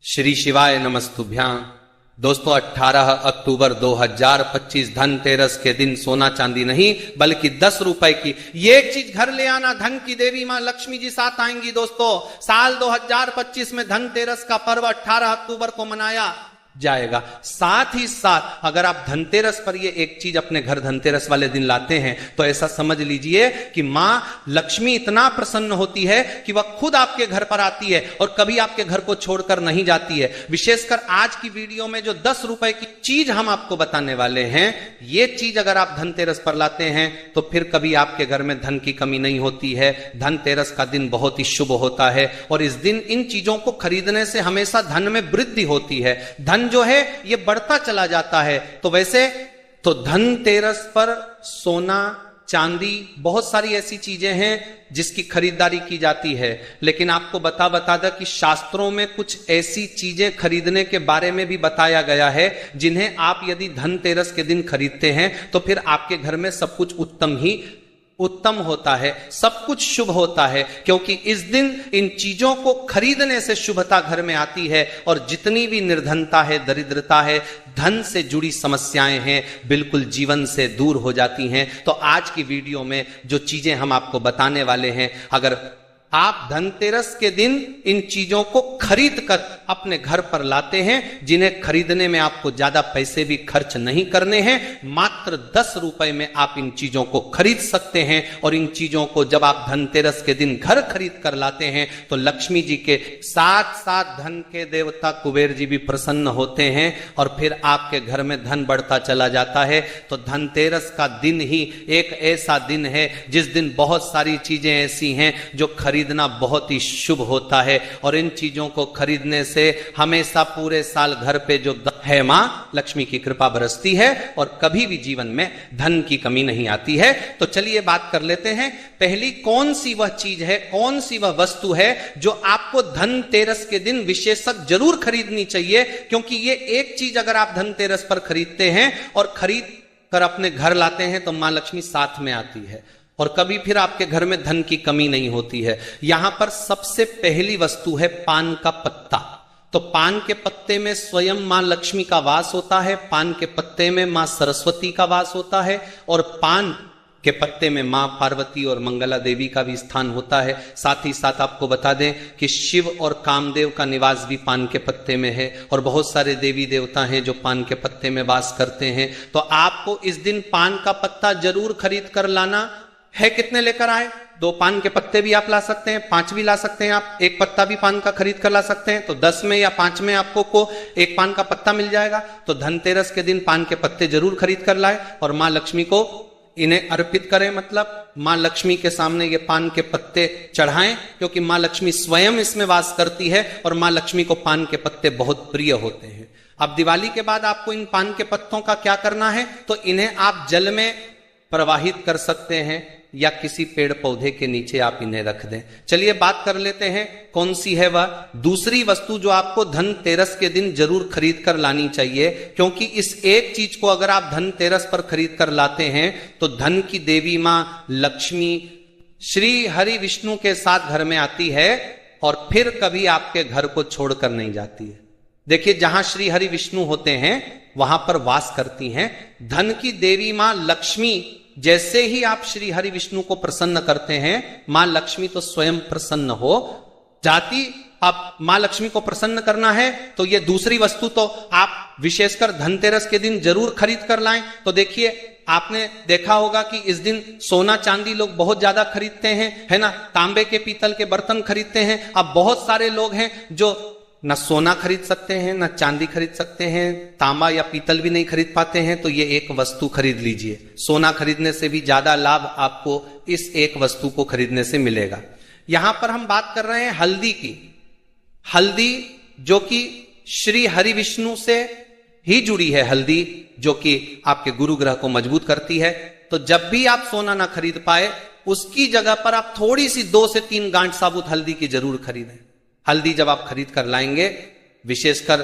श्री शिवाय नमस्तुभ्यां। दोस्तों 18 अक्टूबर 2025 धनतेरस के दिन सोना चांदी नहीं बल्कि 10 रुपए की ये चीज घर ले आना, धन की देवी मां लक्ष्मी जी साथ आएंगी। दोस्तों साल 2025 में धनतेरस का पर्व 18 अक्टूबर को मनाया जाएगा। साथ ही साथ अगर आप धनतेरस पर ये एक चीज अपने घर धनतेरस वाले दिन लाते हैं तो ऐसा समझ लीजिए कि मां लक्ष्मी इतना प्रसन्न होती है कि वह खुद आपके घर पर आती है और कभी आपके घर को छोड़कर नहीं जाती है। विशेषकर आज की वीडियो में जो 10 रुपए की चीज हम आपको बताने वाले हैं, ये चीज अगर आप धनतेरस पर लाते हैं तो फिर कभी आपके घर में धन की कमी नहीं होती है। धनतेरस का दिन बहुत ही शुभ होता है और इस दिन इन चीजों को खरीदने से हमेशा धन में वृद्धि होती है, धन जो है ये बढ़ता चला जाता है। तो वैसे तो धनतेरस पर सोना चांदी बहुत सारी ऐसी चीजें हैं जिसकी खरीदारी की जाती है, लेकिन आपको बता दे कि शास्त्रों में कुछ ऐसी चीजें खरीदने के बारे में भी बताया गया है जिन्हें आप यदि धनतेरस के दिन खरीदते हैं तो फिर आपके घर में सब कुछ उत्तम होता है, सब कुछ शुभ होता है, क्योंकि इस दिन इन चीजों को खरीदने से शुभता घर में आती है और जितनी भी निर्धनता है, दरिद्रता है, धन से जुड़ी समस्याएं हैं, बिल्कुल जीवन से दूर हो जाती हैं। तो आज की वीडियो में जो चीजें हम आपको बताने वाले हैं, अगर आप धनतेरस के दिन इन चीजों को खरीद कर अपने घर पर लाते हैं, जिन्हें खरीदने में आपको ज्यादा पैसे भी खर्च नहीं करने हैं, मात्र 10 रुपए में आप इन चीजों को खरीद सकते हैं। और इन चीजों को जब आप धनतेरस के दिन घर खरीद कर लाते हैं तो लक्ष्मी जी के साथ साथ धन के देवता कुबेर जी भी प्रसन्न होते हैं और फिर आपके घर में धन बढ़ता चला जाता है। तो धनतेरस का दिन ही एक ऐसा दिन है जिस दिन बहुत सारी चीजें ऐसी हैं जो खरीदना बहुत ही शुभ होता है और इन चीजों को खरीदने से हमेशा पूरे साल घर पे जो है मां लक्ष्मी की कृपा बरसती है और कभी भी जीवन में धन की कमी नहीं आती है। तो चलिए बात कर लेते हैं, पहली कौन सी वह चीज है, कौन सी वह वस्तु है जो आपको धनतेरस के दिन विशेषतः जरूर खरीदनी चाहिए, क्योंकि ये एक चीज अगर आप धनतेरस पर खरीदते हैं और खरीद कर अपने घर लाते हैं तो मां लक्ष्मी साथ में आती है और कभी फिर आपके घर में धन की कमी नहीं होती है। यहां पर सबसे पहली वस्तु है पान का पत्ता। तो पान के पत्ते में स्वयं मां लक्ष्मी का वास होता है, पान के पत्ते में मां सरस्वती का वास होता है और पान के पत्ते में मां पार्वती और मंगला देवी का भी स्थान होता है। साथ ही साथ आपको बता दें कि शिव और कामदेव का निवास भी पान के पत्ते में है और बहुत सारे देवी देवता हैं जो पान के पत्ते में वास करते हैं। तो आपको इस दिन पान का पत्ता जरूर खरीद कर लाना है। कितने लेकर आए? 2 पान के पत्ते भी आप ला सकते हैं, 5 भी ला सकते हैं, आप 1 पत्ता भी पान का खरीद कर ला सकते हैं। तो 10 में या 5 में आपको को 1 पान का पत्ता मिल जाएगा। तो धनतेरस के दिन पान के पत्ते जरूर खरीद कर लाए और मां लक्ष्मी को इन्हें अर्पित करें, मतलब मां लक्ष्मी के सामने ये पान के पत्ते चढ़ाएं, क्योंकि मां लक्ष्मी स्वयं इसमें वास करती है और मां लक्ष्मी को पान के पत्ते बहुत प्रिय होते हैं। अब दिवाली के बाद आपको इन पान के पत्तों का क्या करना है, तो इन्हें आप जल में प्रवाहित कर सकते हैं या किसी पेड़ पौधे के नीचे आप इन्हें रख दें। चलिए बात कर लेते हैं कौन सी है वह दूसरी वस्तु जो आपको धनतेरस के दिन जरूर खरीद कर लानी चाहिए, क्योंकि इस एक चीज को अगर आप धनतेरस पर खरीद कर लाते हैं तो धन की देवी मां लक्ष्मी श्री हरि विष्णु के साथ घर में आती है और फिर कभी आपके घर को छोड़कर नहीं जाती है। देखिए, जहां श्री हरि विष्णु होते हैं वहां पर वास करती हैं धन की देवी मां लक्ष्मी। जैसे ही आप श्री हरि विष्णु को प्रसन्न करते हैं, मां लक्ष्मी तो स्वयं प्रसन्न हो जाती। अब मां लक्ष्मी को प्रसन्न करना है तो ये दूसरी वस्तु तो आप विशेषकर धनतेरस के दिन जरूर खरीद कर लाएं। तो देखिए, आपने देखा होगा कि इस दिन सोना चांदी लोग बहुत ज्यादा खरीदते हैं, है ना, तांबे के पीतल के बर्तन खरीदते हैं। अब बहुत सारे लोग हैं जो न सोना खरीद सकते हैं, न चांदी खरीद सकते हैं, तांबा या पीतल भी नहीं खरीद पाते हैं। तो ये एक वस्तु खरीद लीजिए, सोना खरीदने से भी ज्यादा लाभ आपको इस एक वस्तु को खरीदने से मिलेगा। यहां पर हम बात कर रहे हैं हल्दी की। हल्दी जो कि श्री हरि विष्णु से ही जुड़ी है, हल्दी जो कि आपके गुरु ग्रह को मजबूत करती है। तो जब भी आप सोना ना खरीद पाए, उसकी जगह पर आप थोड़ी सी 2 से 3 गांठ साबुत हल्दी की जरूर खरीदें। हल्दी जब आप खरीद कर लाएंगे, विशेषकर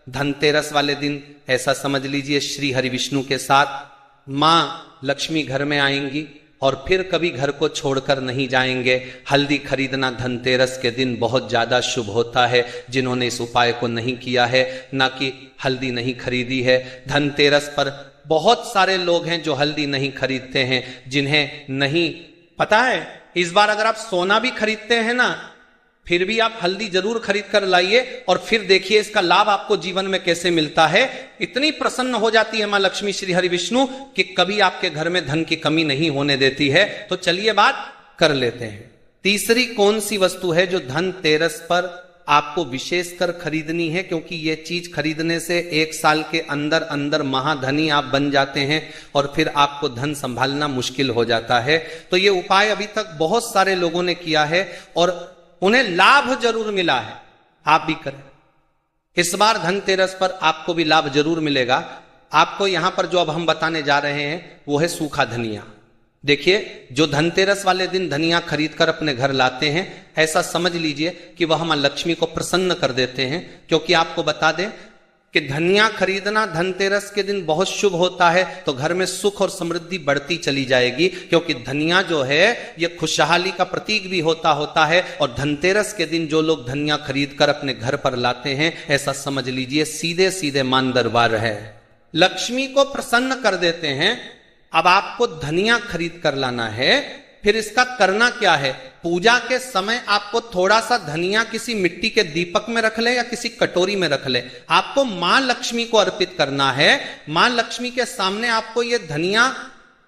धनतेरस वाले दिन, ऐसा समझ लीजिए श्री हरि विष्णु के साथ मां लक्ष्मी घर में आएंगी और फिर कभी घर को छोड़कर नहीं जाएंगे। हल्दी खरीदना धनतेरस के दिन बहुत ज्यादा शुभ होता है। जिन्होंने इस उपाय को नहीं किया है, ना कि हल्दी नहीं खरीदी है, धनतेरस पर बहुत सारे लोग हैं जो हल्दी नहीं खरीदते हैं, जिन्हें नहीं पता है। इस बार अगर आप सोना भी खरीदते हैं ना, फिर भी आप हल्दी जरूर खरीद कर लाइए और फिर देखिए इसका लाभ आपको जीवन में कैसे मिलता है। इतनी प्रसन्न हो जाती है मां लक्ष्मी श्री हरि विष्णु कि कभी आपके घर में धन की कमी नहीं होने देती है। तो चलिए बात कर लेते हैं। तीसरी कौन सी वस्तु है जो धनतेरस पर आपको विशेषकर खरीदनी है, क्योंकि यह चीज खरीदने से 1 साल के अंदर अंदर महाधनी आप बन जाते हैं और फिर आपको धन संभालना मुश्किल हो जाता है। तो यह उपाय अभी तक बहुत सारे लोगों ने किया है और उन्हें लाभ जरूर मिला है। आप भी करें, इस बार धनतेरस पर आपको भी लाभ जरूर मिलेगा। आपको यहां पर जो अब हम बताने जा रहे हैं वो है सूखा धनिया। देखिए, जो धनतेरस वाले दिन धनिया खरीद कर अपने घर लाते हैं, ऐसा समझ लीजिए कि वह मां लक्ष्मी को प्रसन्न कर देते हैं। क्योंकि आपको बता दें कि धनिया खरीदना धनतेरस के दिन बहुत शुभ होता है, तो घर में सुख और समृद्धि बढ़ती चली जाएगी। क्योंकि धनिया जो है यह खुशहाली का प्रतीक भी होता है। और धनतेरस के दिन जो लोग धनिया खरीद कर अपने घर पर लाते हैं, ऐसा समझ लीजिए सीधे सीधे मान दरबार है, लक्ष्मी को प्रसन्न कर देते हैं। अब आपको धनिया खरीद कर लाना है, फिर इसका करना क्या है? पूजा के समय आपको थोड़ा सा धनिया किसी मिट्टी के दीपक में रख ले या किसी कटोरी में रख ले, आपको मां लक्ष्मी को अर्पित करना है। मां लक्ष्मी के सामने आपको यह धनिया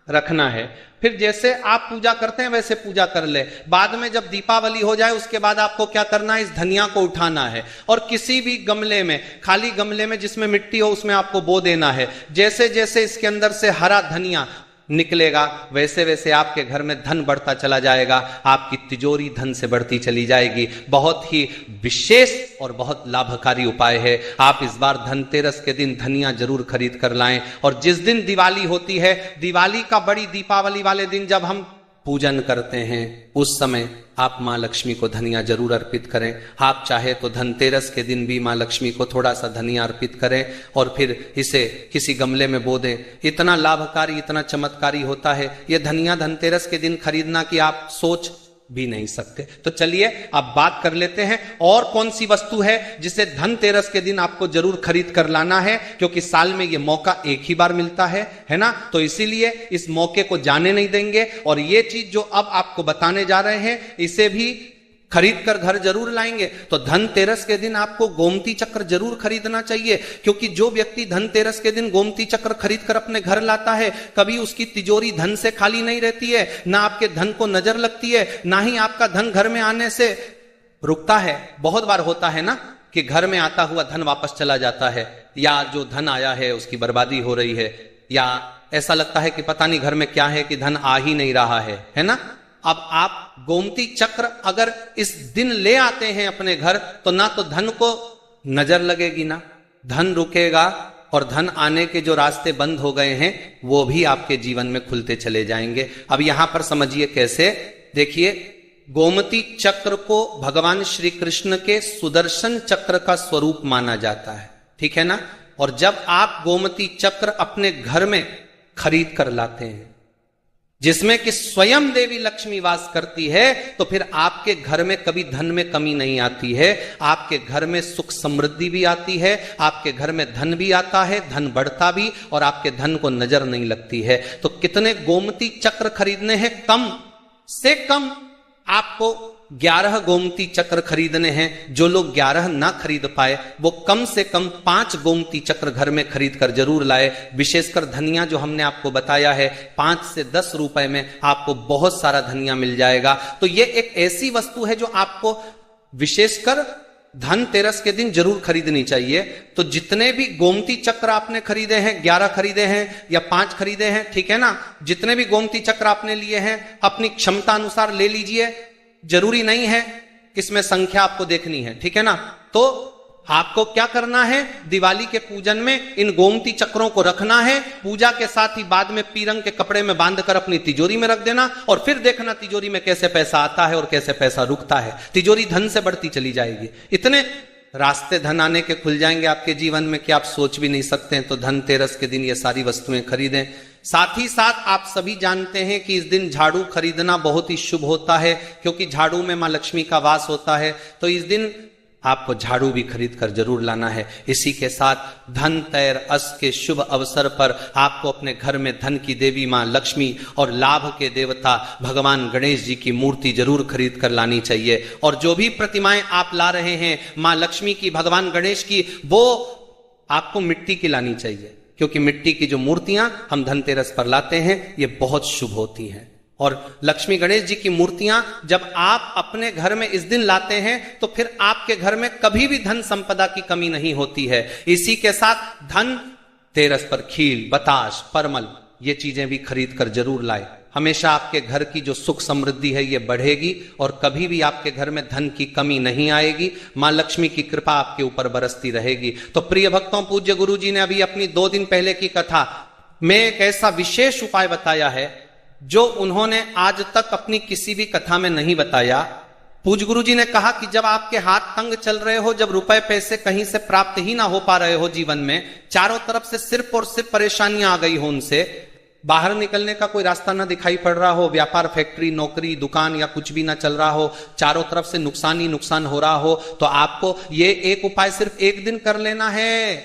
रखना है। फिर जैसे आप पूजा करते हैं वैसे पूजा कर ले। बाद में जब दीपावली हो जाए उसके बाद आपको क्या करना है? इस धनिया को उठाना है और किसी भी गमले में, खाली गमले में जिसमें मिट्टी हो, उसमें आपको बो देना है। जैसे जैसे इसके अंदर से हरा धनिया निकलेगा वैसे वैसे आपके घर में धन बढ़ता चला जाएगा। आपकी तिजोरी धन से बढ़ती चली जाएगी। बहुत ही विशेष और बहुत लाभकारी उपाय है। आप इस बार धनतेरस के दिन धनिया जरूर खरीद कर लाएं। और जिस दिन दिवाली होती है, दिवाली का बड़ी दीपावली वाले दिन जब हम पूजन करते हैं, उस समय आप मां लक्ष्मी को धनिया जरूर अर्पित करें। आप चाहे तो धनतेरस के दिन भी मां लक्ष्मी को थोड़ा सा धनिया अर्पित करें और फिर इसे किसी गमले में बो दें। इतना लाभकारी, इतना चमत्कारी होता है यह धनिया धनतेरस के दिन खरीदना कि आप सोच भी नहीं सकते। तो चलिए अब बात कर लेते हैं और कौन सी वस्तु है जिसे धनतेरस के दिन आपको जरूर खरीद कर लाना है, क्योंकि साल में यह मौका एक ही बार मिलता है ना। तो इसीलिए इस मौके को जाने नहीं देंगे। और यह चीज जो अब आपको बताने जा रहे हैं, इसे भी खरीद कर घर जरूर लाएंगे। तो धनतेरस के दिन आपको गोमती चक्र जरूर खरीदना चाहिए, क्योंकि जो व्यक्ति धनतेरस के दिन गोमती चक्र खरीद कर अपने घर लाता है, कभी उसकी तिजोरी धन से खाली नहीं रहती है, ना आपके धन को नजर लगती है, ना ही आपका धन घर में आने से रुकता है। बहुत बार होता है ना कि घर में आता हुआ धन वापस चला जाता है, या जो धन आया है उसकी बर्बादी हो रही है, या ऐसा लगता है कि पता नहीं घर में क्या है कि धन आ ही नहीं रहा है ना। अब आप गोमती चक्र अगर इस दिन ले आते हैं अपने घर, तो ना तो धन को नजर लगेगी, ना धन रुकेगा, और धन आने के जो रास्ते बंद हो गए हैं वो भी आपके जीवन में खुलते चले जाएंगे। अब यहां पर समझिए कैसे। देखिए, गोमती चक्र को भगवान श्री कृष्ण के सुदर्शन चक्र का स्वरूप माना जाता है, ठीक है ना। और जब आप गोमती चक्र अपने घर में खरीद कर लाते हैं, जिसमें कि स्वयं देवी लक्ष्मी वास करती है, तो फिर आपके घर में कभी धन में कमी नहीं आती है। आपके घर में सुख समृद्धि भी आती है, आपके घर में धन भी आता है, धन बढ़ता भी, और आपके धन को नजर नहीं लगती है। तो कितने गोमती चक्र खरीदने हैं? कम से कम आपको 11 गोमती चक्र खरीदने हैं। जो लोग 11 ना खरीद पाए, वो कम से कम 5 गोमती चक्र घर में खरीद कर जरूर लाए। विशेषकर धनिया जो हमने आपको बताया है, 5 से 10 रुपए में आपको बहुत सारा धनिया मिल जाएगा। तो ये एक ऐसी वस्तु है जो आपको विशेषकर धनतेरस के दिन जरूर खरीदनी चाहिए। तो जितने भी गोमती चक्र आपने खरीदे हैं, 11 खरीदे हैं या 5 खरीदे हैं, ठीक है ना, जितने भी गोमती चक्र आपने लिए हैं अपनी क्षमता अनुसार ले लीजिए। जरूरी नहीं है इसमें संख्या आपको देखनी है, ठीक है ना। तो आपको क्या करना है? दिवाली के पूजन में इन गोमती चक्रों को रखना है। पूजा के साथ ही बाद में पीरंग के कपड़े में बांधकर अपनी तिजोरी में रख देना, और फिर देखना तिजोरी में कैसे पैसा आता है और कैसे पैसा रुकता है। तिजोरी धन से बढ़ती चली जाएगी। इतने रास्ते धन आने के खुल जाएंगे आपके जीवन में कि आप सोच भी नहीं सकते हैं। तो धनतेरस के दिन ये सारी वस्तुएं खरीदें। साथ ही साथ आप सभी जानते हैं कि इस दिन झाड़ू खरीदना बहुत ही शुभ होता है, क्योंकि झाड़ू में मां लक्ष्मी का वास होता है। तो इस दिन आपको झाड़ू भी खरीद कर जरूर लाना है। इसी के साथ धनतेरस के शुभ अवसर पर आपको अपने घर में धन की देवी मां लक्ष्मी और लाभ के देवता भगवान गणेश जी की मूर्ति जरूर खरीद कर लानी चाहिए। और जो भी प्रतिमाएं आप ला रहे हैं मां लक्ष्मी की, भगवान गणेश की, वो आपको मिट्टी की लानी चाहिए, क्योंकि मिट्टी की जो मूर्तियां हम धनतेरस पर लाते हैं ये बहुत शुभ होती हैं। और लक्ष्मी गणेश जी की मूर्तियां जब आप अपने घर में इस दिन लाते हैं तो फिर आपके घर में कभी भी धन संपदा की कमी नहीं होती है। इसी के साथ धन तेरस पर खील, बताश, परमल ये चीजें भी खरीद कर जरूर लाए। हमेशा आपके घर की जो सुख समृद्धि है ये बढ़ेगी और कभी भी आपके घर में धन की कमी नहीं आएगी। मां लक्ष्मी की कृपा आपके ऊपर बरसती रहेगी। तो प्रिय भक्तों, पूज्य गुरु जी ने अभी अपनी 2 दिन पहले की कथा में एक ऐसा विशेष उपाय बताया है जो उन्होंने आज तक अपनी किसी भी कथा में नहीं बताया। पूज्य गुरु जी ने कहा कि जब आपके हाथ तंग चल रहे हो, जब रुपए पैसे कहीं से प्राप्त ही ना हो पा रहे हो, जीवन में चारों तरफ से सिर्फ और सिर्फ परेशानियां आ गई हो, उनसे बाहर निकलने का कोई रास्ता ना दिखाई पड़ रहा हो, व्यापार, फैक्ट्री, नौकरी, दुकान या कुछ भी ना चल रहा हो, चारों तरफ से नुकसान ही नुकसान हो रहा हो, तो आपको ये एक उपाय सिर्फ 1 दिन कर लेना है।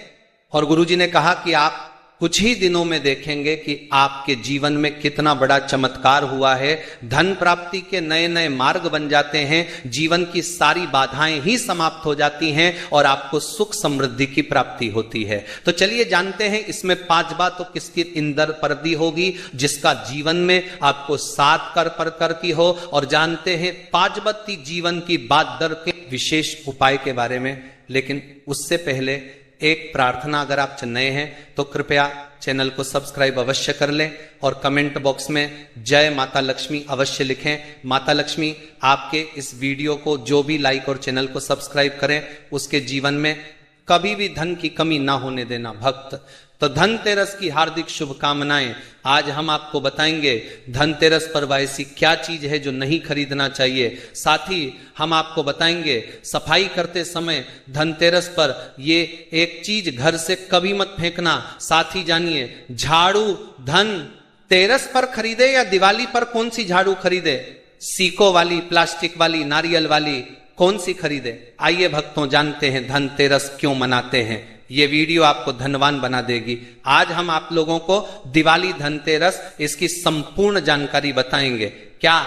और गुरु जी ने कहा कि आप कुछ ही दिनों में देखेंगे कि आपके जीवन में कितना बड़ा चमत्कार हुआ है। धन प्राप्ति के नए नए मार्ग बन जाते हैं, जीवन की सारी बाधाएं ही समाप्त हो जाती हैं और आपको सुख समृद्धि की प्राप्ति होती है। तो चलिए जानते हैं इसमें 5 बात तो किसकी इंदर परदी होगी जिसका जीवन में आपको 7 कर की हो, और जानते हैं 5 बत्ती जीवन की बात दर के विशेष उपाय के बारे में। लेकिन उससे पहले एक प्रार्थना, अगर आप नए हैं तो कृपया चैनल को सब्सक्राइब अवश्य कर लें और कमेंट बॉक्स में जय माता लक्ष्मी अवश्य लिखें। माता लक्ष्मी आपके इस वीडियो को जो भी लाइक और चैनल को सब्सक्राइब करें उसके जीवन में कभी भी धन की कमी ना होने देना भक्त। तो धनतेरस की हार्दिक शुभकामनाएं। आज हम आपको बताएंगे धनतेरस पर ऐसी क्या चीज है जो नहीं खरीदना चाहिए। साथ ही हम आपको बताएंगे सफाई करते समय धनतेरस पर ये एक चीज घर से कभी मत फेंकना। साथ ही जानिए झाड़ू धन तेरस पर खरीदे या दिवाली पर कौन सी झाड़ू खरीदे, सीको वाली, प्लास्टिक वाली, नारियल वाली, कौन सी खरीदे। आइए भक्तों जानते हैं धनतेरस क्यों मनाते हैं। ये वीडियो आपको धनवान बना देगी। आज हम आप लोगों को दिवाली, धनतेरस इसकी संपूर्ण जानकारी बताएंगे। क्या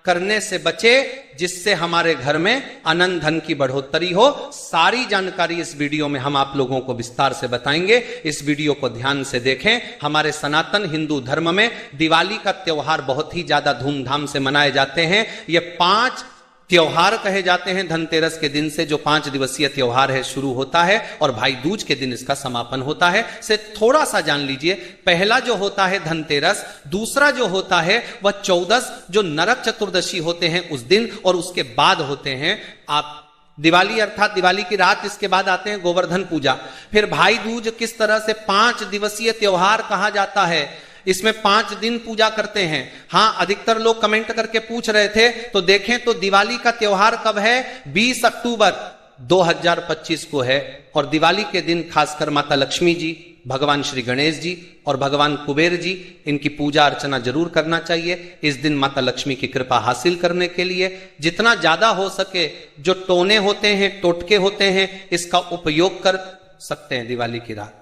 करने से बचे जिससे हमारे घर में अनंत धन की बढ़ोतरी हो, सारी जानकारी इस वीडियो में हम आप लोगों को विस्तार से बताएंगे। इस वीडियो को ध्यान से देखें। हमारे सनातन हिंदू धर्म में दिवाली का त्योहार बहुत ही ज्यादा धूमधाम से मनाए जाते हैं। ये 5 त्योहार कहे जाते हैं। धनतेरस के दिन से जो 5 दिवसीय त्योहार है शुरू होता है और भाई दूज के दिन इसका समापन होता है। से थोड़ा सा जान लीजिए। पहला जो होता है धनतेरस, दूसरा जो होता है वह 14 जो नरक चतुर्दशी होते हैं उस दिन, और उसके बाद होते हैं आप दिवाली अर्थात दिवाली की रात। इसके बाद आते हैं गोवर्धन पूजा। फिर भाई दूज किस तरह से 5 दिवसीय त्योहार कहा जाता है। इसमें 5 दिन पूजा करते हैं। हां, अधिकतर लोग कमेंट करके पूछ रहे थे, तो देखें तो दिवाली का त्योहार कब है, 20 अक्टूबर 2025 को है। और दिवाली के दिन खासकर माता लक्ष्मी जी, भगवान श्री गणेश जी और भगवान कुबेर जी, इनकी पूजा अर्चना जरूर करना चाहिए। इस दिन माता लक्ष्मी की कृपा हासिल करने के लिए जितना ज्यादा हो सके जो टोने होते हैं, टोटके होते हैं, इसका उपयोग कर सकते हैं। दिवाली की रात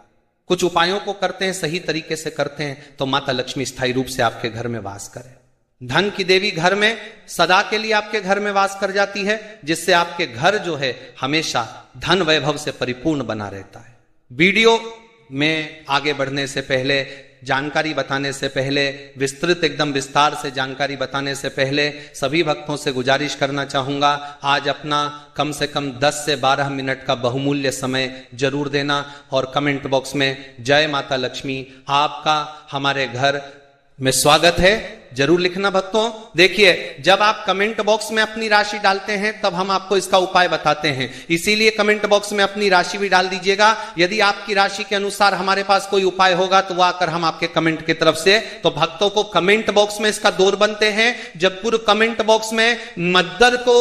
कुछ उपायों को करते हैं, सही तरीके से करते हैं तो माता लक्ष्मी स्थायी रूप से आपके घर में वास करे। धन की देवी घर में सदा के लिए आपके घर में वास कर जाती है, जिससे आपके घर जो है हमेशा धन वैभव से परिपूर्ण बना रहता है। वीडियो में आगे बढ़ने से पहले, जानकारी बताने से पहले, विस्तृत एकदम विस्तार से जानकारी बताने से पहले सभी भक्तों से गुजारिश करना चाहूंगा, आज अपना कम से कम 10 से 12 मिनट का बहुमूल्य समय जरूर देना और कमेंट बॉक्स में जय माता लक्ष्मी, आपका हमारे घर में स्वागत है जरूर लिखना। भक्तों देखिए, जब आप कमेंट बॉक्स में अपनी राशि डालते हैं तब हम आपको इसका उपाय बताते हैं, इसीलिए कमेंट बॉक्स में अपनी राशि भी डाल दीजिएगा। यदि आपकी राशि के अनुसार हमारे पास कोई उपाय होगा तो वह आकर हम आपके कमेंट की तरफ से, तो भक्तों को कमेंट बॉक्स में इसका दौर बनते हैं। जब पूरे कमेंट बॉक्स में मद्दर को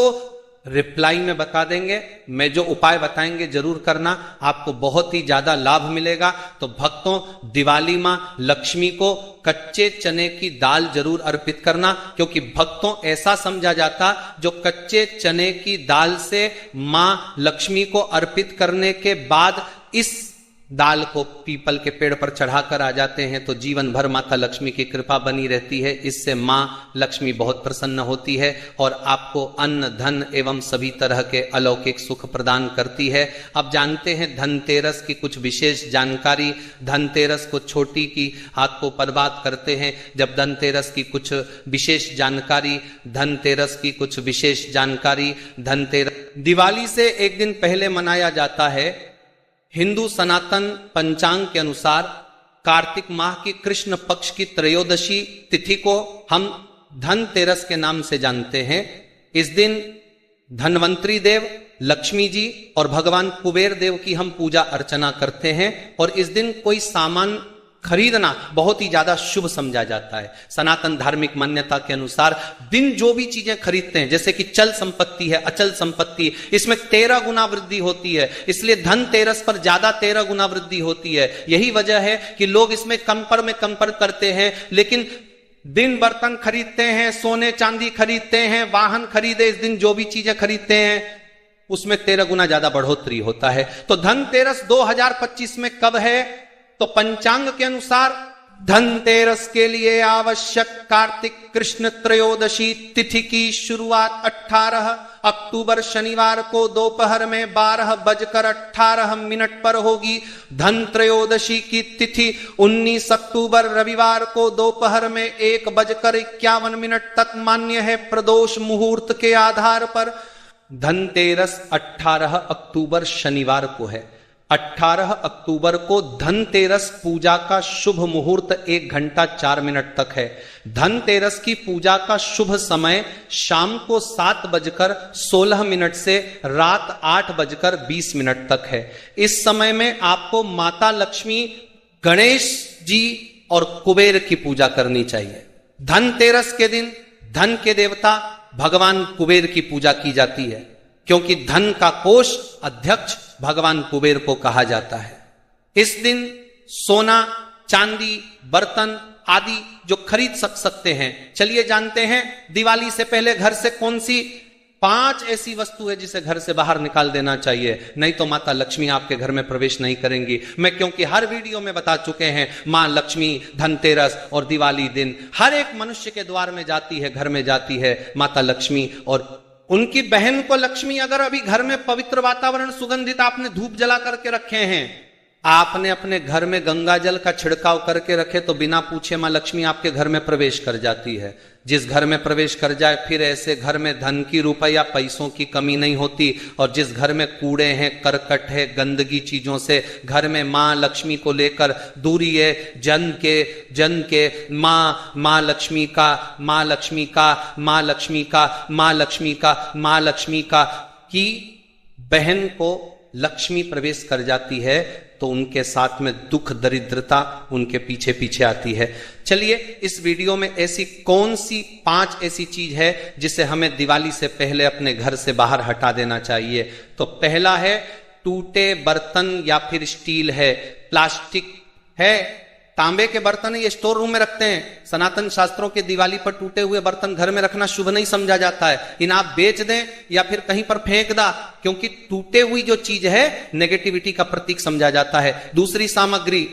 रिप्लाई में बता देंगे। मैं जो उपाय बताएंगे जरूर करना, आपको बहुत ही ज्यादा लाभ मिलेगा। तो भक्तों, दिवाली मां लक्ष्मी को कच्चे चने की दाल जरूर अर्पित करना, क्योंकि भक्तों ऐसा समझा जाता जो कच्चे चने की दाल से मां लक्ष्मी को अर्पित करने के बाद इस दाल को पीपल के पेड़ पर चढ़ाकर आ जाते हैं तो जीवन भर माता लक्ष्मी की कृपा बनी रहती है। इससे मां लक्ष्मी बहुत प्रसन्न होती है और आपको अन्न धन एवं सभी तरह के अलौकिक सुख प्रदान करती है। अब जानते हैं धनतेरस की कुछ विशेष जानकारी। धनतेरस को छोटी की आपको पर बात करते हैं। जब धनतेरस की कुछ विशेष जानकारी, धनतेरस की कुछ विशेष जानकारी। धनतेरस दिवाली से एक दिन पहले मनाया जाता है। हिंदू सनातन पंचांग के अनुसार कार्तिक माह की कृष्ण पक्ष की त्रयोदशी तिथि को हम धनतेरस के नाम से जानते हैं। इस दिन धनवंतरी देव, लक्ष्मी जी और भगवान कुबेर देव की हम पूजा अर्चना करते हैं और इस दिन कोई सामान खरीदना बहुत ही ज्यादा शुभ समझा जाता है। सनातन धार्मिक मान्यता के अनुसार दिन जो भी चीजें खरीदते हैं, जैसे कि चल संपत्ति है, अचल संपत्ति, इसमें 13 गुना वृद्धि होती है, इसलिए धनतेरस पर ज्यादा 13 गुना वृद्धि होती है। यही वजह है कि लोग इसमें कंपर करते हैं, लेकिन दिन बर्तन खरीदते हैं, सोने चांदी खरीदते हैं, वाहन खरीदे, इस दिन जो भी चीजें खरीदते हैं उसमें 13 गुना ज्यादा बढ़ोतरी होता है। तो धनतेरस 2025 में कब है? तो पंचांग के अनुसार धनतेरस के लिए आवश्यक कार्तिक कृष्ण त्रयोदशी तिथि की शुरुआत 18 अक्टूबर शनिवार को दोपहर में 12:18 पर होगी। धन त्रयोदशी की तिथि 19 अक्टूबर रविवार को दोपहर में 1:51 तक मान्य है प्रदोष मुहूर्त के आधार पर। धनतेरस 18 अक्टूबर शनिवार को है। 18 अक्टूबर को धनतेरस पूजा का शुभ मुहूर्त 1 घंटा 4 मिनट तक है। धनतेरस की पूजा का शुभ समय शाम को 7:16 से रात 8:20 तक है। इस समय में आपको माता लक्ष्मी, गणेश जी और कुबेर की पूजा करनी चाहिए। धनतेरस के दिन धन के देवता भगवान कुबेर की पूजा की जाती है, क्योंकि धन का कोष अध्यक्ष भगवान कुबेर को कहा जाता है। इस दिन सोना, चांदी, बर्तन आदि जो खरीद सकते हैं। चलिए जानते हैं दिवाली से पहले घर से कौन सी 5 ऐसी वस्तु है जिसे घर से बाहर निकाल देना चाहिए, नहीं तो माता लक्ष्मी आपके घर में प्रवेश नहीं करेंगी। मैं क्योंकि हर वीडियो में बता चुके हैं, मां लक्ष्मी धनतेरस और दिवाली दिन हर एक मनुष्य के द्वार में जाती है, घर में जाती है माता लक्ष्मी। और उनकी बहन को लक्ष्मी, अगर अभी घर में पवित्र वातावरण सुगंधित आपने धूप जला करके रखे हैं, आपने अपने घर में गंगा जल का छिड़काव करके रखे, तो बिना पूछे मां लक्ष्मी आपके घर में प्रवेश कर जाती है। जिस घर में प्रवेश कर जाए फिर ऐसे घर में धन की, रुपया, पैसों की कमी नहीं होती। और जिस घर में कूड़े हैं, करकट है, गंदगी चीजों से घर में मां लक्ष्मी को लेकर दूरी है। जन के मां लक्ष्मी का, मां लक्ष्मी का, मां लक्ष्मी का, मां लक्ष्मी का, मां लक्ष्मी का की बहन को लक्ष्मी प्रवेश कर जाती है तो उनके साथ में दुख दरिद्रता उनके पीछे पीछे आती है। चलिए इस वीडियो में ऐसी कौन सी 5 ऐसी चीज है जिसे हमें दिवाली से पहले अपने घर से बाहर हटा देना चाहिए। तो पहला है टूटे बर्तन या फिर स्टील है, प्लास्टिक है, तांबे के बर्तन ये स्टोर रूम में रखते हैं। सनातन शास्त्रों के दिवाली पर टूटे हुए बर्तन घर में रखना शुभ नहीं समझा जाता है। इन आप बेच दें या फिर कहीं पर फेंक दा, क्योंकि टूटे हुई जो चीज है नेगेटिविटी का प्रतीक समझा जाता है। दूसरी सामग्री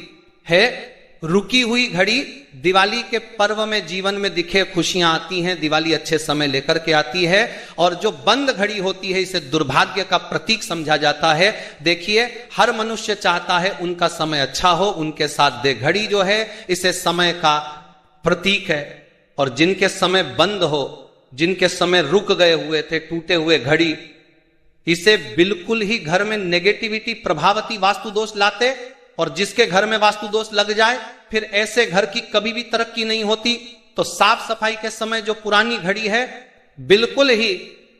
है रुकी हुई घड़ी। दिवाली के पर्व में जीवन में दिखे खुशियां आती हैं, दिवाली अच्छे समय लेकर के आती है। और जो बंद घड़ी होती है इसे दुर्भाग्य का प्रतीक समझा जाता है। देखिए हर मनुष्य चाहता है उनका समय अच्छा हो, उनके साथ दे। घड़ी जो है इसे समय का प्रतीक है। और जिनके समय बंद हो, जिनके समय रुक गए हुए थे, टूटे हुए घड़ी, इसे बिल्कुल ही घर में नेगेटिविटी प्रभावती वास्तु दोष लाते। और जिसके घर में वास्तु दोष लग जाए फिर ऐसे घर की कभी भी तरक्की नहीं होती। तो साफ सफाई के समय जो पुरानी घड़ी है बिल्कुल ही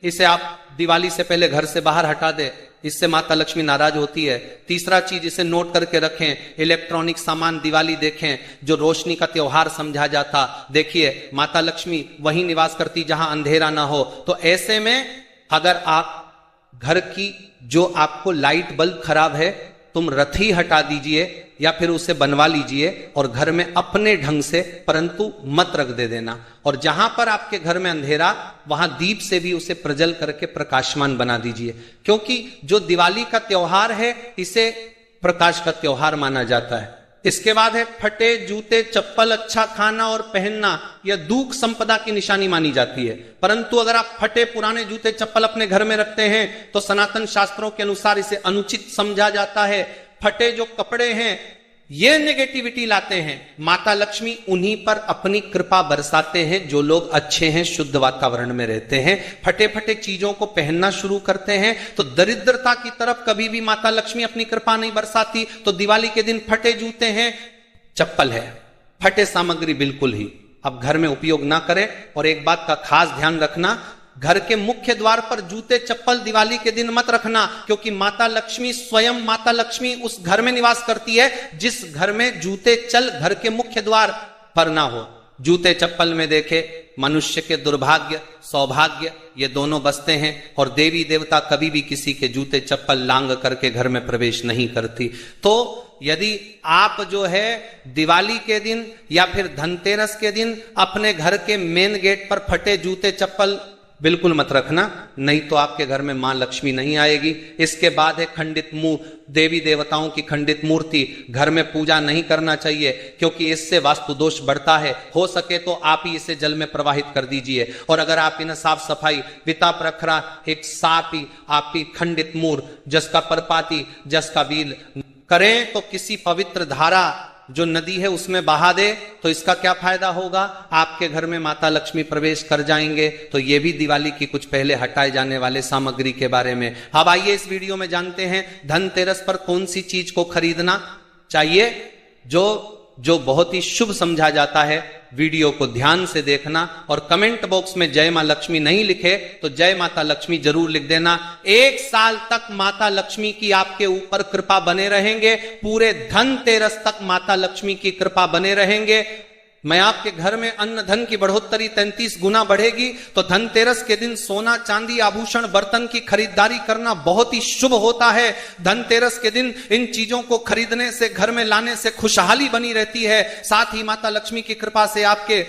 इसे आप दिवाली से पहले घर से बाहर हटा दे, इससे माता लक्ष्मी नाराज होती है। तीसरा चीज इसे नोट करके रखें, इलेक्ट्रॉनिक सामान दिवाली देखें जो रोशनी का त्योहार समझा जाता। देखिए माता लक्ष्मी वहीं निवास करती जहां अंधेरा ना हो। तो ऐसे में अगर आप घर की जो आपको लाइट बल्ब खराब है, तुम रथी हटा दीजिए या फिर उसे बनवा लीजिए और घर में अपने ढंग से, परंतु मत रख दे देना। और जहां पर आपके घर में अंधेरा, वहां दीप से भी उसे प्रज्वल करके प्रकाशमान बना दीजिए, क्योंकि जो दिवाली का त्योहार है इसे प्रकाश का त्योहार माना जाता है। इसके बाद है फटे जूते चप्पल अच्छा खाना और पहनना, यह दुख संपदा की निशानी मानी जाती है। परंतु अगर आप फटे पुराने जूते चप्पल अपने घर में रखते हैं तो सनातन शास्त्रों के अनुसार इसे अनुचित समझा जाता है। फटे जो कपड़े हैं ये नेगेटिविटी लाते हैं। माता लक्ष्मी उन्हीं पर अपनी कृपा बरसाते हैं जो लोग अच्छे हैं, शुद्ध वातावरण में रहते हैं। फटे फटे चीजों को पहनना शुरू करते हैं तो दरिद्रता की तरफ कभी भी माता लक्ष्मी अपनी कृपा नहीं बरसाती। तो दिवाली के दिन फटे जूते हैं, चप्पल है, फटे सामग्री बिल्कुल ही अब घर में उपयोग ना करें। और एक बात का खास ध्यान रखना, घर के मुख्य द्वार पर जूते चप्पल दिवाली के दिन मत रखना, क्योंकि माता लक्ष्मी स्वयं माता लक्ष्मी उस घर में निवास करती है जिस घर में जूते चल घर के मुख्य द्वार पर ना हो। जूते चप्पल में देखे मनुष्य के दुर्भाग्य सौभाग्य ये दोनों बसते हैं, और देवी देवता कभी भी किसी के जूते चप्पल लांग करके घर में प्रवेश नहीं करती। तो यदि आप जो है दिवाली के दिन या फिर धनतेरस के दिन अपने घर के मेन गेट पर फटे जूते चप्पल बिल्कुल मत रखना, नहीं तो आपके घर में मां लक्ष्मी नहीं आएगी। इसके बाद है खंडित मुंह, देवी देवताओं की खंडित मूर्ति घर में पूजा नहीं करना चाहिए, क्योंकि इससे वास्तु दोष बढ़ता है। हो सके तो आप ही इसे जल में प्रवाहित कर दीजिए। और अगर आप इन्हें साफ सफाई विताप रखरा एक साप ही आपकी खंडित मूर जस का परपाती जस का बील करें तो किसी पवित्र धारा जो नदी है उसमें बहा दे तो इसका क्या फायदा होगा, आपके घर में माता लक्ष्मी प्रवेश कर जाएंगे। तो ये भी दिवाली की कुछ पहले हटाए जाने वाले सामग्री के बारे में। अब आइए इस वीडियो में जानते हैं धनतेरस पर कौन सी चीज को खरीदना चाहिए जो बहुत ही शुभ समझा जाता है। वीडियो को ध्यान से देखना और कमेंट बॉक्स में जय मां लक्ष्मी नहीं लिखे तो जय माता लक्ष्मी जरूर लिख देना। 1 साल तक माता लक्ष्मी की आपके ऊपर कृपा बने रहेंगे, पूरे धनतेरस तक माता लक्ष्मी की कृपा बने रहेंगे। मैं आपके घर में अन्न धन की बढ़ोतरी 33 गुना बढ़ेगी। तो धनतेरस के दिन सोना चांदी आभूषण बर्तन की खरीदारी करना बहुत ही शुभ होता है। धनतेरस के दिन इन चीजों को खरीदने से, घर में लाने से खुशहाली बनी रहती है। साथ ही माता लक्ष्मी की कृपा से आपके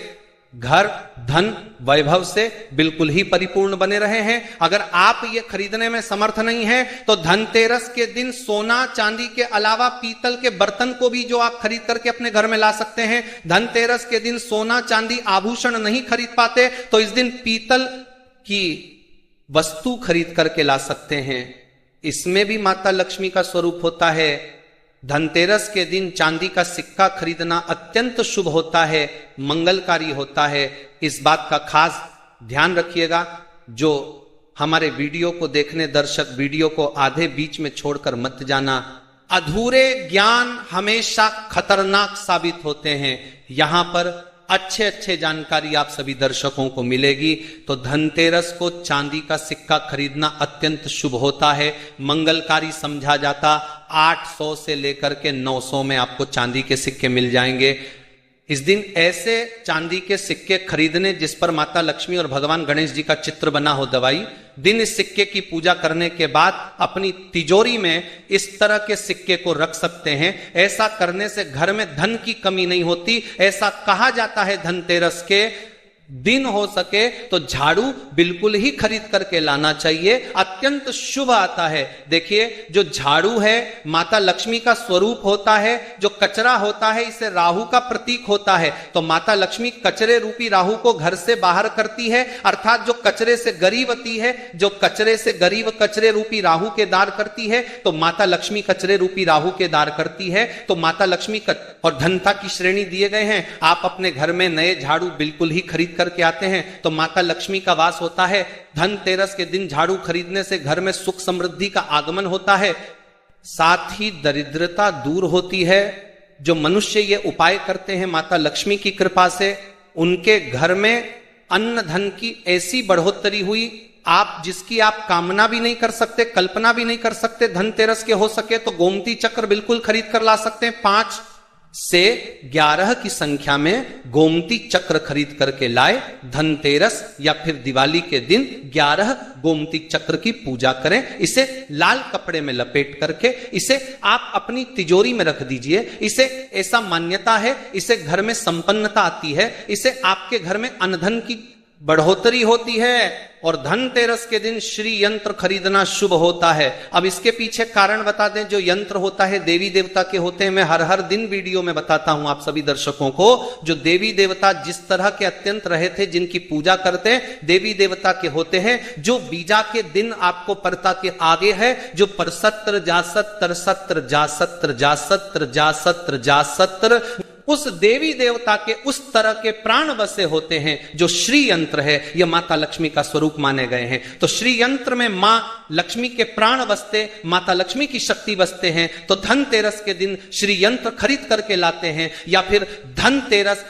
घर धन वैभव से बिल्कुल ही परिपूर्ण बने रहे हैं। अगर आप ये खरीदने में समर्थ नहीं है तो धनतेरस के दिन सोना चांदी के अलावा पीतल के बर्तन को भी जो आप खरीद करके अपने घर में ला सकते हैं। धनतेरस के दिन सोना चांदी आभूषण नहीं खरीद पाते तो इस दिन पीतल की वस्तु खरीद करके ला सकते हैं। इसमें भी माता लक्ष्मी का स्वरूप होता है। धनतेरस के दिन चांदी का सिक्का खरीदना अत्यंत शुभ होता है, मंगलकारी होता है। इस बात का खास ध्यान रखिएगा। जो हमारे वीडियो को देखने दर्शक वीडियो को आधे बीच में छोड़कर मत जाना। अधूरे ज्ञान हमेशा खतरनाक साबित होते हैं। यहां पर अच्छे अच्छे जानकारी आप सभी दर्शकों को मिलेगी। तो धनतेरस को चांदी का सिक्का खरीदना अत्यंत शुभ होता है, मंगलकारी समझा जाता। 800 से लेकर के 900 में आपको चांदी के सिक्के मिल जाएंगे। इस दिन ऐसे चांदी के सिक्के खरीदने जिस पर माता लक्ष्मी और भगवान गणेश जी का चित्र बना हो दवाई दिन इस सिक्के की पूजा करने के बाद अपनी तिजोरी में इस तरह के सिक्के को रख सकते हैं। ऐसा करने से घर में धन की कमी नहीं होती। ऐसा कहा जाता है धनतेरस के दिन हो सके तो झाड़ू बिल्कुल ही खरीद करके लाना चाहिए, अत्यंत शुभ आता है। देखिए जो झाड़ू है माता लक्ष्मी का स्वरूप होता है, जो कचरा होता है इसे राहु का प्रतीक होता है। तो माता लक्ष्मी कचरे रूपी राहु को घर से बाहर करती है, अर्थात जो कचरे से गरीबती है, जो कचरे से गरीब कचरे रूपी राहु के दार करती है, तो माता लक्ष्मी कचरे रूपी राहु के दार करती है। तो माता लक्ष्मी और धनता की श्रेणी दिए गए हैं। आप अपने घर में नए झाड़ू बिल्कुल ही खरीद करके आते हैं तो माता लक्ष्मी का वास होता है। धनतेरस के दिन झाड़ू खरीदने से घर में सुख समृद्धि का आगमन होता है, साथ ही दरिद्रता दूर होती है। जो मनुष्य ये उपाय करते हैं माता लक्ष्मी की कृपा से, उनके घर में अन्न धन की ऐसी बढ़ोतरी हुई आप जिसकी आप कामना भी नहीं कर सकते, कल्पना भी नहीं कर सकते। धनतेरस के हो सके तो गोमती चक्र बिल्कुल खरीद कर ला सकते हैं। 5 से 11 की संख्या में गोमती चक्र खरीद करके लाए। धनतेरस या फिर दिवाली के दिन 11 गोमती चक्र की पूजा करें। इसे लाल कपड़े में लपेट करके इसे आप अपनी तिजोरी में रख दीजिए। इसे ऐसा मान्यता है, इसे घर में संपन्नता आती है, इसे आपके घर में अनधन की बढ़ोतरी होती है। और धनतेरस के दिन श्री यंत्र खरीदना शुभ होता है। अब इसके पीछे कारण बता दें। जो यंत्र होता है देवी देवता के होते हैं। मैं हर दिन वीडियो में बताता हूं आप सभी दर्शकों को, जो देवी देवता जिस तरह के अत्यंत रहे थे, जिनकी पूजा करते देवी देवता के होते हैं। जो बीजा के दिन आपको पड़ता के आगे है, जो परसत्र जासत्र सत्र जासत्र जासत्र जासत्र जासत्र, उस देवी देवता के उस तरह के प्राण बसे होते हैं जो श्री यंत्र है। यह माता लक्ष्मी का स्वरूप माने गए हैं। तो श्री यंत्र में मां लक्ष्मी के प्राण बसते, माता लक्ष्मी की शक्ति बसते हैं। तो धनतेरस के दिन श्री यंत्र खरीद करके लाते हैं, या फिर धनतेरस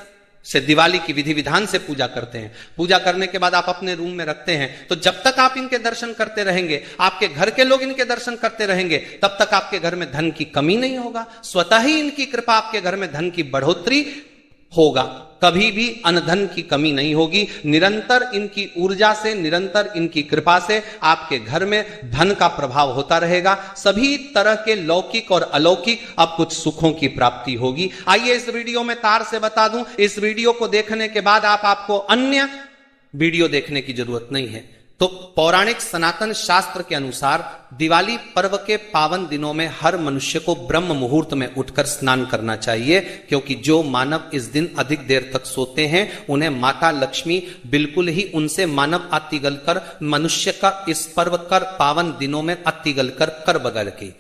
से दिवाली की विधि विधान से पूजा करते हैं। पूजा करने के बाद आप अपने रूम में रखते हैं। तो जब तक आप इनके दर्शन करते रहेंगे, आपके घर के लोग इनके दर्शन करते रहेंगे, तब तक आपके घर में धन की कमी नहीं होगा। स्वतः ही इनकी कृपा आपके घर में धन की बढ़ोतरी होगा। कभी भी अनधन की कमी नहीं होगी। निरंतर इनकी ऊर्जा से, निरंतर इनकी कृपा से आपके घर में धन का प्रभाव होता रहेगा। सभी तरह के लौकिक और अलौकिक अब कुछ सुखों की प्राप्ति होगी। आइए इस वीडियो में तार से बता दूं, इस वीडियो को देखने के बाद आपको अन्य वीडियो देखने की जरूरत नहीं है। तो पौराणिक सनातन शास्त्र के अनुसार दिवाली पर्व के पावन दिनों में हर मनुष्य को ब्रह्म मुहूर्त में उठकर स्नान करना चाहिए, क्योंकि जो मानव इस दिन अधिक देर तक सोते हैं उन्हें माता लक्ष्मी बिल्कुल ही उनसे मानव अतिगल कर मनुष्य का इस पर्व कर पावन दिनों में अतिगल कर बगैर की।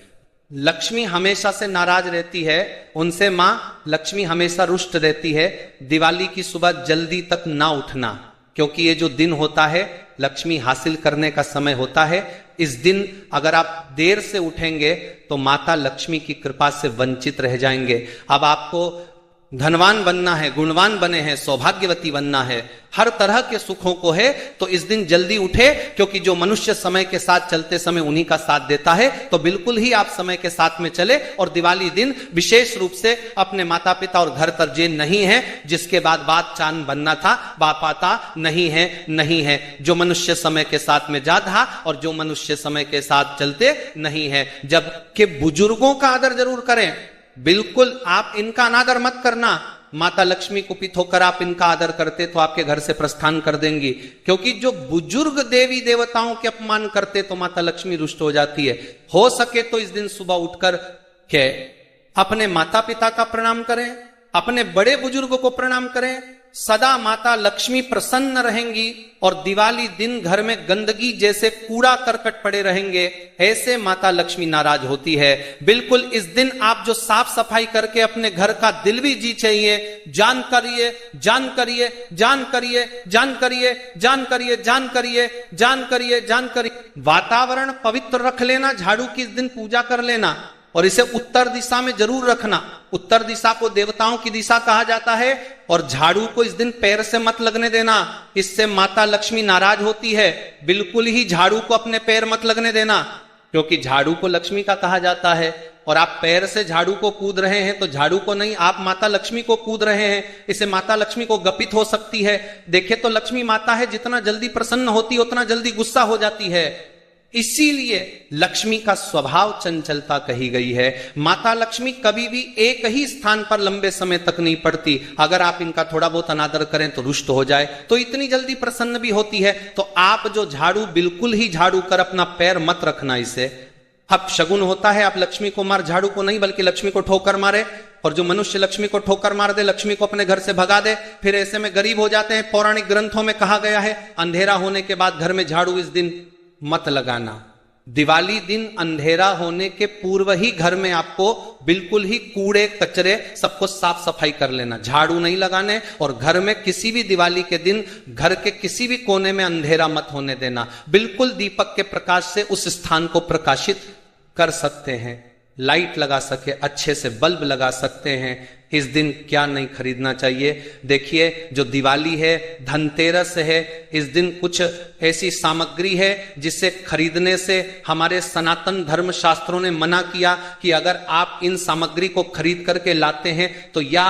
लक्ष्मी हमेशा से नाराज रहती है, उनसे मां लक्ष्मी हमेशा रुष्ट रहती है। दिवाली की सुबह जल्दी तक ना उठना, क्योंकि ये जो दिन होता है लक्ष्मी हासिल करने का समय होता है। इस दिन अगर आप देर से उठेंगे तो माता लक्ष्मी की कृपा से वंचित रह जाएंगे। अब आपको धनवान बनना है, गुणवान बने हैं, सौभाग्यवती बनना है, हर तरह के सुखों को है, तो इस दिन जल्दी उठे, क्योंकि जो मनुष्य समय के साथ चलते समय उन्हीं का साथ देता है। तो बिल्कुल ही आप समय के साथ में चले। और दिवाली दिन विशेष रूप से अपने माता पिता और घर तरजे नहीं है, जिसके बाद बात चांद बनना था, बापाता नहीं है। जो मनुष्य समय के साथ में जाता और जो मनुष्य समय के साथ चलते नहीं है। जबकि बुजुर्गों का आदर जरूर करें, बिल्कुल आप इनका अनादर मत करना। माता लक्ष्मी कुपित होकर आप इनका आदर करते तो आपके घर से प्रस्थान कर देंगी, क्योंकि जो बुजुर्ग देवी देवताओं के अपमान करते तो माता लक्ष्मी रुष्ट हो जाती है। हो सके तो इस दिन सुबह उठकर के अपने माता पिता का प्रणाम करें, अपने बड़े बुजुर्ग को प्रणाम करें। सदा माता लक्ष्मी प्रसन्न रहेंगी। और दिवाली दिन घर में गंदगी जैसे कूड़ा करकट पड़े रहेंगे, ऐसे माता लक्ष्मी नाराज होती है। बिल्कुल इस दिन आप जो साफ सफाई करके अपने घर का दिल भी जी चाहिए, जान करिए, जान करिए, जान करिए, जान करिए, जान करिए, जान करिए, जान करिए, जान करिए। वातावरण पवित्र रख लेना, झाड़ू की इस दिन पूजा कर लेना, और इसे उत्तर दिशा में जरूर रखना। उत्तर दिशा को देवताओं की दिशा कहा जाता है। और झाड़ू को इस दिन पैर से मत लगने देना, इससे माता लक्ष्मी नाराज होती है। बिल्कुल ही झाड़ू को अपने पैर मत लगने देना, क्योंकि झाड़ू को लक्ष्मी का कहा जाता है। और आप पैर से झाड़ू को कूद रहे हैं तो झाड़ू को नहीं, आप माता लक्ष्मी को कूद रहे हैं। इससे माता लक्ष्मी को गपित हो सकती है। देखे तो लक्ष्मी माता है, जितना जल्दी प्रसन्न होती है उतना जल्दी गुस्सा हो जाती है। इसीलिए लक्ष्मी का स्वभाव चंचलता कही गई है। माता लक्ष्मी कभी भी एक ही स्थान पर लंबे समय तक नहीं पड़ती। अगर आप इनका थोड़ा बहुत अनादर करें तो रुष्ट हो जाए, तो इतनी जल्दी प्रसन्न भी होती है। तो आप जो झाड़ू, बिल्कुल ही झाड़ू कर अपना पैर मत रखना इसे। अब शगुन होता है, आप लक्ष्मी को मार, झाड़ू को नहीं, बल्कि लक्ष्मी को ठोकर मारे। और जो मनुष्य लक्ष्मी को ठोकर मार दे, लक्ष्मी को अपने घर से भगा दे, फिर ऐसे में गरीब हो जाते हैं। पौराणिक ग्रंथों में कहा गया है अंधेरा होने के बाद घर में झाड़ू इस दिन मत लगाना। दिवाली दिन अंधेरा होने के पूर्व ही घर में आपको बिल्कुल ही कूड़े कचरे सबको साफ सफाई कर लेना, झाड़ू नहीं लगाने। और घर में किसी भी दिवाली के दिन घर के किसी भी कोने में अंधेरा मत होने देना। बिल्कुल दीपक के प्रकाश से उस स्थान को प्रकाशित कर सकते हैं। लाइट लगा सके, अच्छे से बल्ब लगा सकते हैं, इस दिन क्या नहीं खरीदना चाहिए। देखिए जो दिवाली है, धनतेरस है, इस दिन कुछ ऐसी सामग्री है जिसे खरीदने से हमारे सनातन धर्म शास्त्रों ने मना किया कि अगर आप इन सामग्री को खरीद करके लाते हैं तो या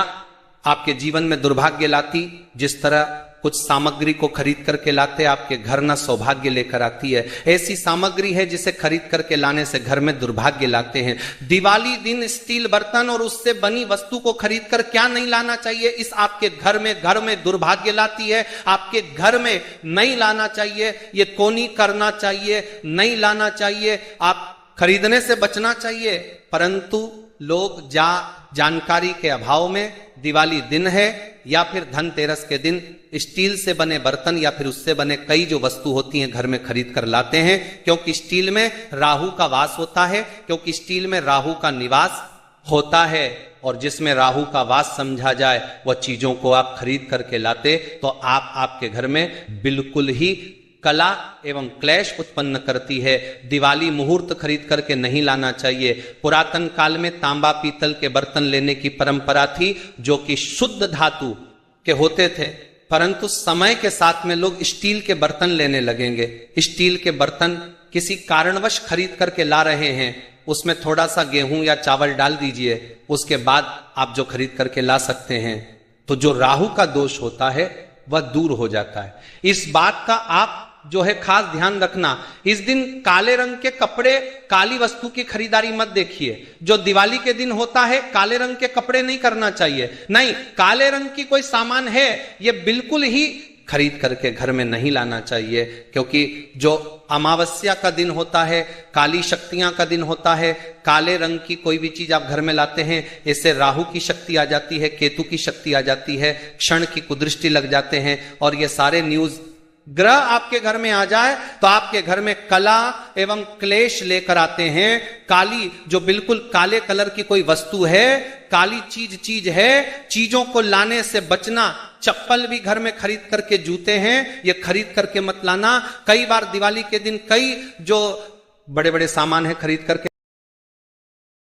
आपके जीवन में दुर्भाग्य लाती, जिस तरह कुछ सामग्री को खरीद करके लाते आपके घर न सौभाग्य लेकर आती है, ऐसी सामग्री है जिसे खरीद करके लाने से घर में दुर्भाग्य लाते हैं। दिवाली दिन स्टील बर्तन और उससे बनी वस्तु को खरीद कर क्या नहीं लाना चाहिए, इस आपके घर में दुर्भाग्य लाती है, आपके घर में नहीं लाना चाहिए, ये कोनी करना चाहिए, नहीं लाना चाहिए, आप खरीदने से बचना चाहिए। परंतु लोग जानकारी के अभाव में दिवाली दिन है या फिर धनतेरस के दिन स्टील से बने बर्तन या फिर उससे बने कई जो वस्तु होती हैं घर में खरीद कर लाते हैं, क्योंकि स्टील में राहु का वास होता है, क्योंकि स्टील में राहु का निवास होता है, और जिसमें राहु का वास समझा जाए वह चीजों को आप खरीद करके लाते तो आपके घर में बिल्कुल ही कला एवं क्लेश उत्पन्न करती है। दिवाली मुहूर्त खरीद करके नहीं लाना चाहिए। पुरातन काल में तांबा पीतल के बर्तन लेने की परंपरा थी जो कि शुद्ध धातु के होते थे, परंतु समय के साथ में लोग स्टील के बर्तन लेने लगेंगे। स्टील के बर्तन किसी कारणवश खरीद करके ला रहे हैं, उसमें थोड़ा सा गेहूं या चावल डाल दीजिए, उसके बाद आप जो खरीद करके ला सकते हैं, तो जो राहु का दोष होता है वह दूर हो जाता है। इस बात का आप जो है खास ध्यान रखना। इस दिन काले रंग के कपड़े, काली वस्तु की खरीदारी मत देखिए। जो दिवाली के दिन होता है काले रंग के कपड़े नहीं करना चाहिए, नहीं, काले रंग की कोई सामान है ये बिल्कुल ही खरीद करके घर में नहीं लाना चाहिए, क्योंकि जो अमावस्या का दिन होता है, काली शक्तियां का दिन होता है, काले रंग की कोई भी चीज आप घर में लाते हैं, इससे राहु की शक्ति आ जाती है, केतु की शक्ति आ जाती है, क्षण की कुदृष्टि लग जाते हैं, और ये सारे न्यूज ग्रह आपके घर में आ जाए तो आपके घर में कला एवं क्लेश लेकर आते हैं। काली जो बिल्कुल काले कलर की कोई वस्तु है, काली चीज है, चीजों को लाने से बचना। चप्पल भी घर में खरीद करके, जूते हैं ये खरीद करके मत लाना। कई बार दिवाली के दिन कई जो बड़े बड़े सामान है खरीद करके